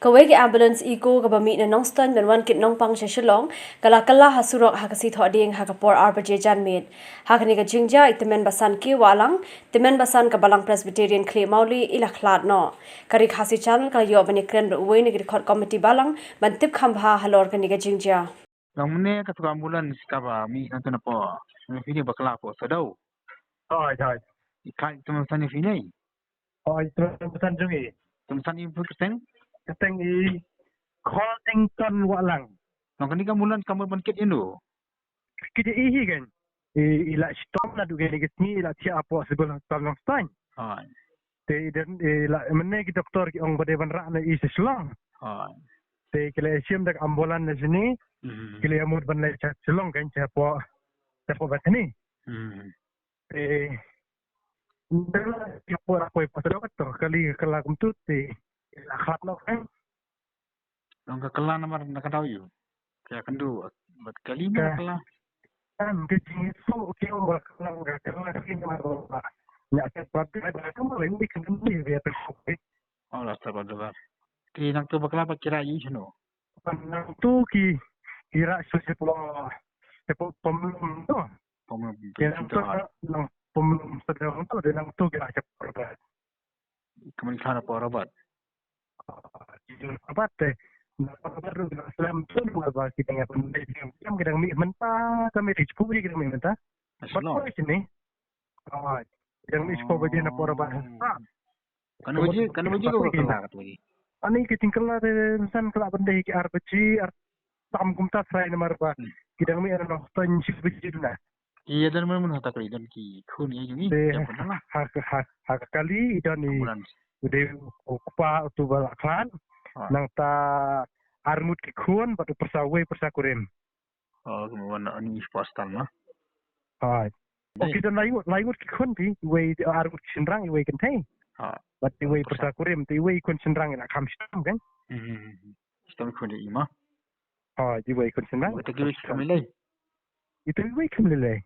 Kawai ke ambulance iko ka bami na nongstan benwan kit nong pang shilong kala hasurok hakasi thoding hakapor arbaje janmit hakani ka jingja itemen basan ki walang temen basan ka balang presbyterian kle mauli ilakhlat no kari khasi channel ka yo bani kren uwe ni khot committee balang bantip khambha halor kani ka jingja Lamune ka tuka ambulans ka ba mi nanto na po. Ni fini bakla po sa daw. Hai. Ikai tumusan ni fini. Hai, pesan jungi. Tumusan ni persen. Keteng i Collington walang. Nang kani ka ambulans kamu bangkit indo. Kita ihi kan. Ila stop na duga ni gesni ila tia apa sebelah tolong stein. Hai. Te dan ila menne ki doktor ki ong bade ban ra na i selang. Hai. Te kele siam dak ambulan na sini. Kele amud ban le chat selong kan siapa bat ni. Te ndala siapa ra koi pasal kat kali kala kumtut te ila khat no kan. Nang ka kala namar nakataw yu. Kaya kandu bat kali na kala. Kan kecing itu kira bakal nggak kena kini malu pak. Ya cepat ada kamu lain bikin sendiri dia terkopi. Oh lah sabar sabar. Ki nang tu bakla pa kira yi sino. Nang tu kira sepuluh pemulung tu. Kira tu nang pemulung sedang tu dan nang tu kira cepat. Kamu sana po rabat. Apa teh? Baru Islam tu buat kita yang pendidikan kadang mi mentah kami cukup je kita mi mentah. Betul sini. Yang mi cukup je na pora bah. Kan uji ko kala kat lagi. Ani kita tinggal ada misan kelak benda ki RPG tam kumta try na marba. Kita mi ana no tan sibiji na. Iya dan mun hata kali dan ki khun ye jungi. Hak kali dan ni udah kupa tu balaklan. Nang ta armut ki khun batu persakurim. Oh, kemudian ini postal mah. Hai. Oke dan lainut ki khun pi we armut sinrang we kan tai. Bat we persakurim ti we kun sinrang nak kam stam kan. Stam khun di mah. Hai, di we kun sinrang. Kita kira kamilai. Itu we kamilai.